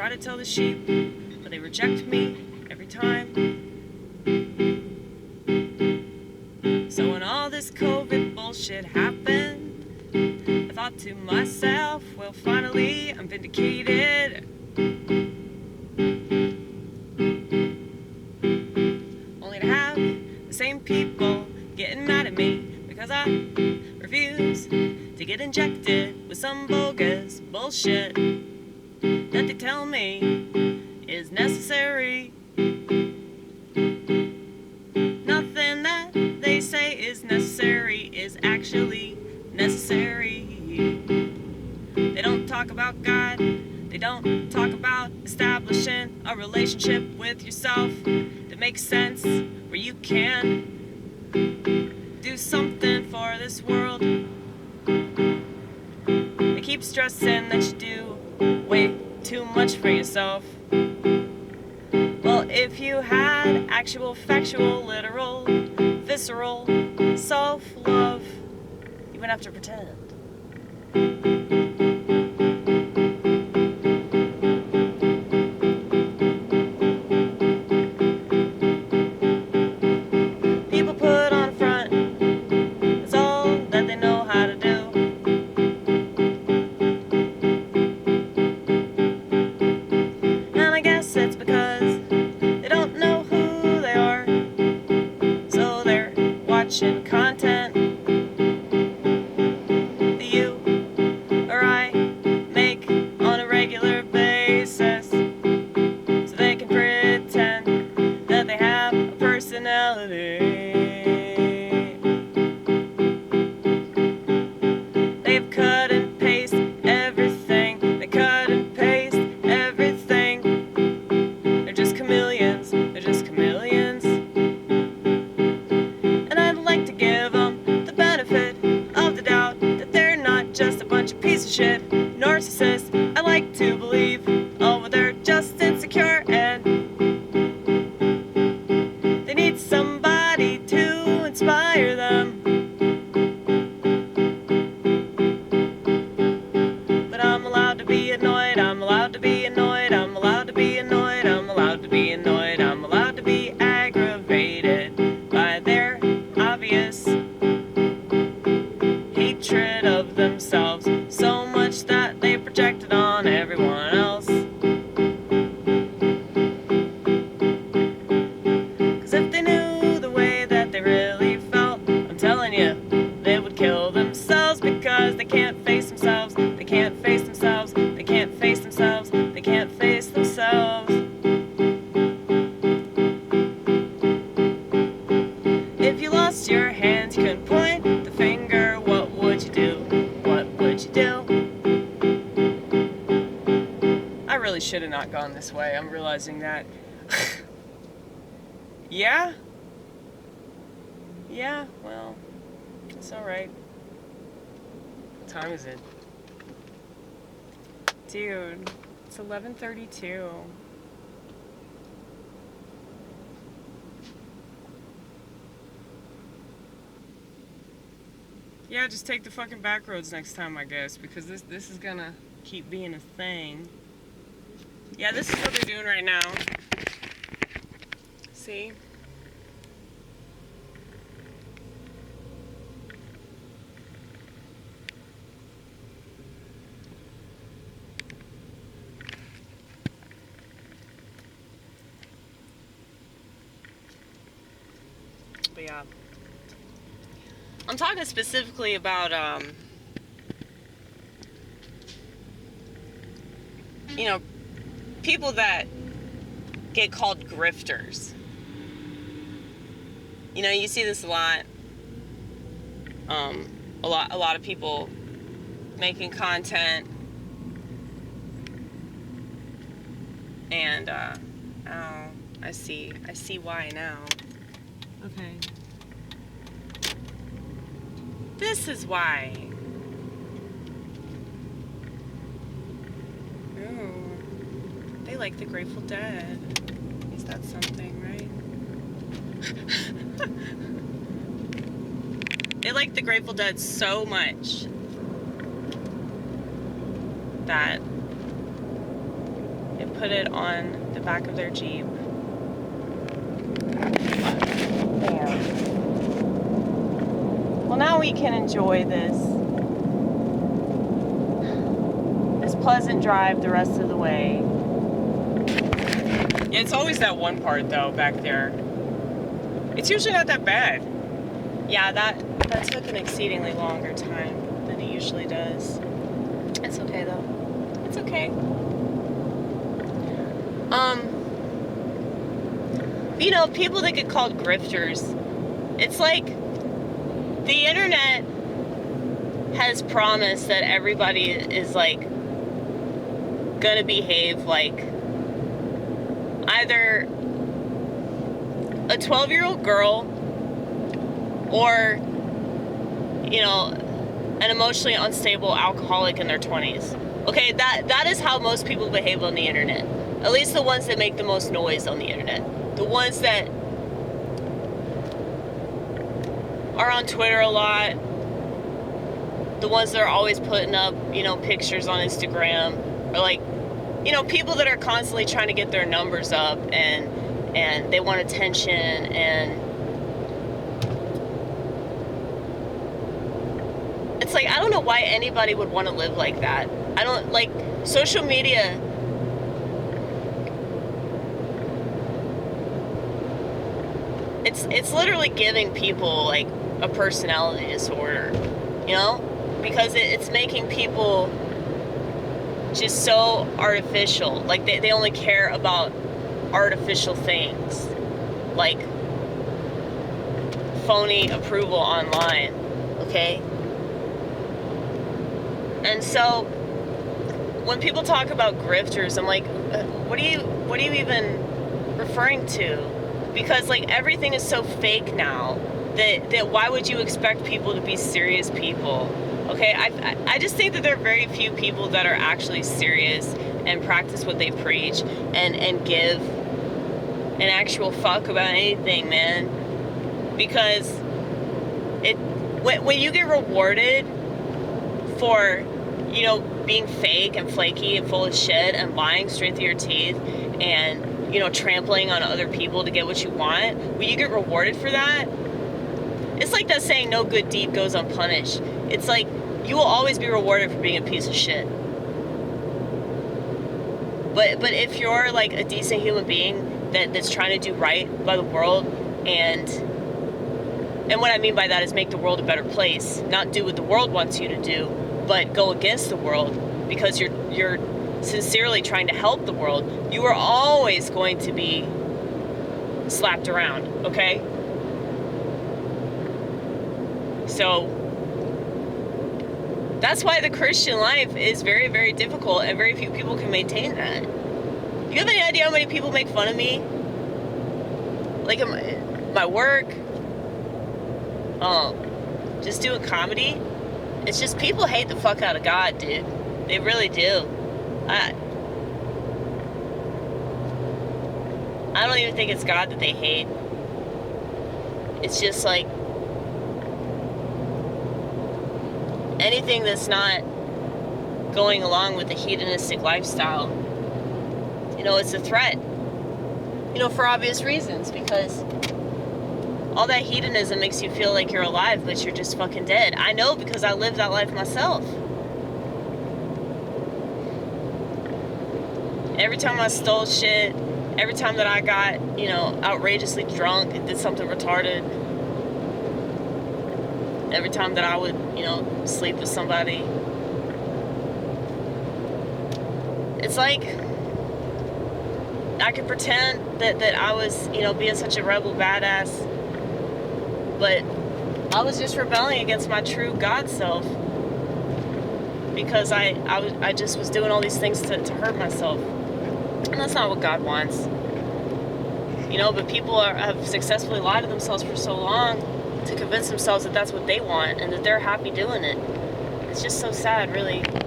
try to tell the sheep, but they reject me every time. So when all this COVID bullshit happened, I thought to myself, well, finally I'm vindicated. Only to have the same people getting mad at me because I refuse to get injected with some bogus bullshit that they tell me is necessary. Nothing that they say is necessary is actually necessary. They don't talk about God. They don't talk about establishing a relationship with yourself that makes sense, where you can do something for this world. They keep stressing that you do way too much for yourself. Well, if you had actual, factual, literal, visceral self-love, you wouldn't have to pretend. People put on a front, it's all that they know how to do. And I guess it's because they don't know who they are, so they're watching content that you or I make on a regular basis, so they can pretend that they have a personality. They've cut and paste everything. They cut and paste everything. They're just chameleons. They're just chameleons. And I'd like to give them the benefit of the doubt that they're not just a bunch of piece of shit narcissists. I like to believe, oh, well, they're just insecure and they need somebody to inspire them. But I'm allowed to be annoyed, I'm allowed to be annoyed, I'm allowed to be annoyed, I'm allowed to be annoyed, I'm allowed to be aggravated by their obvious hatred of themselves, so much that they project it on everyone else. Cause if they knew the way that they really felt, I'm telling you, they would kill themselves because they can't face themselves, they can't face themselves, they can't face themselves, they can't face themselves. If you lost your hands, you couldn't point the finger, what would you do? What would you do? I really should have not gone this way, I'm realizing that. Yeah? Yeah, well, it's alright. What time is it? Dude, it's 11:32. Yeah, just take the fucking back roads next time, I guess, because this is gonna keep being a thing. Yeah, this is what they're doing right now. See? But yeah. I'm talking specifically about, you know, people that get called grifters. You know, you see this a lot. A lot of people making content, and oh, I see why now. Okay. This is why. Ooh, they like the Grateful Dead. Is that something, right? They like the Grateful Dead so much that and put it on the back of their Jeep. Bam. Well, now we can enjoy this pleasant drive the rest of the way. Yeah, it's always that one part though back there. It's usually not that bad. Yeah, that took an exceedingly longer time than it usually does. It's okay though. It's okay. You know, people that get called grifters, it's like the internet has promised that everybody is like gonna behave like either a 12-year-old girl or, you know, an emotionally unstable alcoholic in their 20s. Okay, that is how most people behave on the internet. At least the ones that make the most noise on the internet. The ones that are on Twitter a lot. The ones that are always putting up, you know, pictures on Instagram. Or like, you know, people that are constantly trying to get their numbers up and they want attention and it's like, I don't know why anybody would want to live like that. I don't, like, social media it's literally giving people like a personality disorder, you know, because it's making people just so artificial. Like they only care about artificial things, like phony approval online. Okay, and so when people talk about grifters, I'm like, what are you even referring to? Because like everything is so fake now that why would you expect people to be serious people? Okay, I just think that there are very few people that are actually serious and practice what they preach and give an actual fuck about anything, man. Because when you get rewarded for, you know, being fake and flaky and full of shit and lying straight through your teeth and, you know, trampling on other people to get what you want, when you get rewarded for that, it's like that saying, no good deed goes unpunished. It's like, you will always be rewarded for being a piece of shit. But if you're like a decent human being that's trying to do right by the world, and what I mean by that is make the world a better place, not do what the world wants you to do, but go against the world because you're sincerely trying to help the world, you are always going to be slapped around, okay? So that's why the Christian life is very, very difficult and very few people can maintain that. You have any idea how many people make fun of me? Like in my work, just doing comedy. It's just people hate the fuck out of God, dude. They really do. I don't even think it's God that they hate. It's just like anything that's not going along with the hedonistic lifestyle, you know, it's a threat. You know, for obvious reasons, because all that hedonism makes you feel like you're alive, but you're just fucking dead. I know because I lived that life myself. Every time I stole shit, every time that I got, you know, outrageously drunk and did something retarded, every time that I would, you know, sleep with somebody, it's like I could pretend that I was, you know, being such a rebel badass, but I was just rebelling against my true God self because I just was doing all these things to hurt myself. And that's not what God wants. You know, but people have successfully lied to themselves for so long to convince themselves that that's what they want and that they're happy doing it. It's just so sad, really.